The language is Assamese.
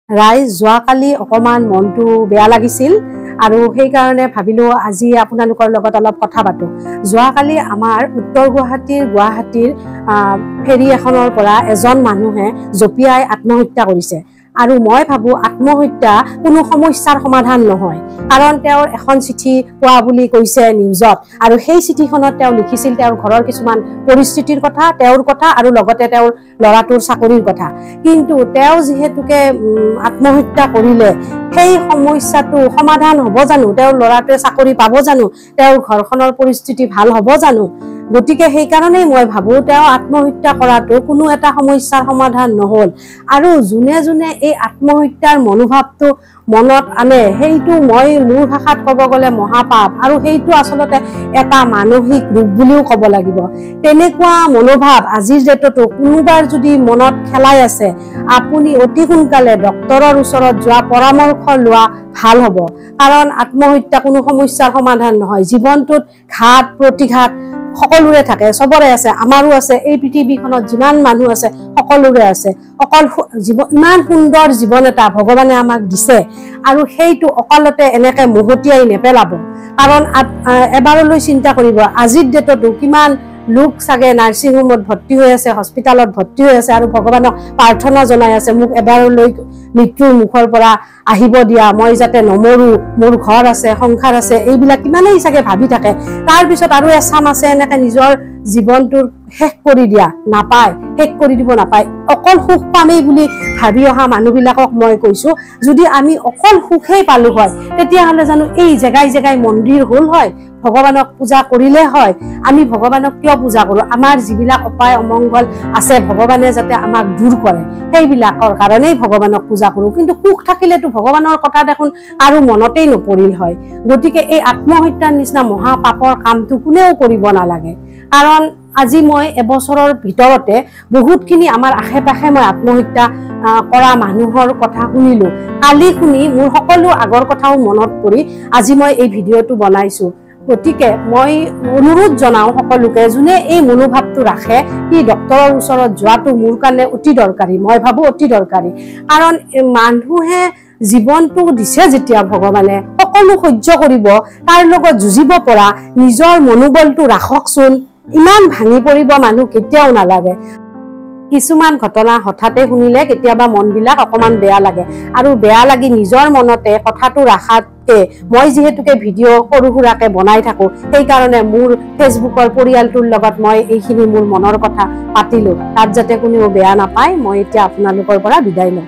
ৰাইজ যোৱাকালি অকমান মনটো বেয়া লাগিছিল আৰু সেই কাৰণে ভাবিলো আজি আপোনালোকৰ লগত অলপ কথা পাতো। যোৱাকালি আমাৰ উত্তৰ গুৱাহাটীৰ ফেৰী এখনৰ পৰা এজন মানুহে জপিয়াই আত্মহত্যা কৰিছে আৰু মই ভাবো আত্মহত্যা কোনো সমস্যাৰ সমাধান নহয়, কাৰণ তেওঁৰ এখন চিঠি পোৱা বুলি কৈছে নিউজত আৰু সেই চিঠিখনত তেওঁ লিখিছিল তেওঁৰ ঘৰৰ কিছুমান পৰিস্থিতিৰ কথা, তেওঁৰ কথা আৰু লগতে তেওঁৰ ল'ৰাটোৰ চাকৰিৰ কথা। কিন্তু তেওঁ যিহেতুকে আত্মহত্যা কৰিলে সেই সমস্যাটো সমাধান হ'ব জানো? তেওঁৰ ল'ৰাটোৱে চাকৰি পাব জানো? তেওঁৰ ঘৰখনৰ পৰিস্থিতি ভাল হ'ব জানো? গতিকে সেইকাৰণেই মই ভাবো তেওঁ আত্মহত্যা কৰাটো কোনো এটা সমস্যাৰ সমাধান নহল। আৰু যোনে যোনে এই আত্মহত্যাৰ মনোভাৱটো মনত আনে সেইটো মই মোৰ ভাষাত ক'ব গ'লে মহাপাপ, আৰু সেইটো আচলতে এটা মানসিক ৰোগ বুলিও ক'ব লাগিব। তেনেকুৱা মনোভাৱ আজিৰ ডেটতো কোনোবাৰ যদি মনত খেলাই আছে, আপুনি অতি সোনকালে ডক্তৰৰ ওচৰত যোৱা, পৰামৰ্শ লোৱা ভাল হ'ব। কাৰণ আত্মহত্যা কোনো সমস্যাৰ সমাধান নহয়। জীৱনটোত ঘাত প্ৰতিঘাত সকলোৰে থাকে, চবৰে আছে, আমাৰো আছে, এই পৃথিৱীখনত যিমান মানুহ আছে সকলোৰে আছে। অকল ইমান সুন্দৰ জীৱন এটা ভগৱানে আমাক দিছে আৰু সেইটো অকলতে এনেকে মহতিয়াই নেপেলাব। কাৰণ এবাৰলৈ চিন্তা কৰিব, আজিৰ ডেটতো কিমান লোক চাগে নাৰ্ছিং হোমত ভৰ্তি হৈ আছে, হস্পিতালত ভৰ্তি হৈ আছে আৰু ভগৱানক প্ৰাৰ্থনা জনাই আছে, মোক এবাৰলৈ মৃত্যুৰ মুখৰ পৰা আহিব দিয়া, মই যাতে নমৰো, মোৰ ঘৰ আছে, সংসাৰ আছে, এইবিলাক কিমানেই চাগে ভাবি থাকে। তাৰ পিছত আৰু এচাম আছে এনেকে নিজৰ জীৱনটোৰ শেষ কৰি দিয়া নাপায়, শেষ কৰি দিব নাপায়। অকল সুখ পামেই বুলি ভাবি অহা মানুহবিলাকক মই কৈছো, যদি আমি অকল সুখেই পালো হয় তেতিয়াহ'লে জানো এই জেগাই জেগাই মন্দিৰ হ'ল হয়? ভগৱানক পূজা কৰিলে হয়? আমি ভগৱানক কিয় পূজা কৰো? আমাৰ যিবিলাক অপায় অমংগল আছে ভগৱানে যাতে আমাক দূৰ কৰে সেইবিলাকৰ কাৰণেই ভগৱানক পূজা কৰো। কিন্তু সুখ থাকিলেতো ভগৱানৰ কথা দেখোন আৰু মনতেই নপৰিল হয়। গতিকে এই আত্মহত্যাৰ নিচিনা মহাপাপৰ কামটো কোনেও কৰিব নালাগে। কাৰণ আজি মই এবছৰৰ ভিতৰতে বহুতখিনি আমাৰ আশে পাশে মই আত্মহত্যা কৰা মানুহৰ কথা শুনিলো। কালি শুনি মোৰ সকলো আগৰ কথাও মনত পৰি আজি মই এই ভিডিঅ'টো বনাইছো। গতিকে মই অনুৰোধ জনাওঁ সকলোকে, যোনে এই মনোভাৱটো ৰাখে সি ডক্তৰৰ ওচৰত যোৱাটো মোৰ কাৰণে অতি দৰকাৰী, মই ভাবো অতি দৰকাৰী। কাৰণ মানুহে জীৱনটো দিছে যেতিয়া ভগৱানে, সকলো সহ্য কৰিব, তাৰ লগত যুঁজিব পৰা নিজৰ মনোবলটো ৰাখকচোন। ইমান ভাঙি পৰিব মানুহ কেতিয়াও নালাগে। কিছুমান ঘটনা হঠাতে শুনিলে কেতিয়াবা মনবিলাক অকমান বেয়া লাগে, আৰু বেয়া লাগি নিজৰ মনতে কথাটো ৰাখাতকে মই যিহেতুকে ভিডিঅ' সৰু সুৰাকে বনাই থাকো, সেইকাৰণে মোৰ ফেচবুকৰ পৰিয়ালটোৰ লগত মই এইখিনি মোৰ মনৰ কথা পাতিলো। তাত যাতে কোনেও বেয়া নাপায়, মই এতিয়া আপোনালোকৰ পৰা বিদায় লওঁ।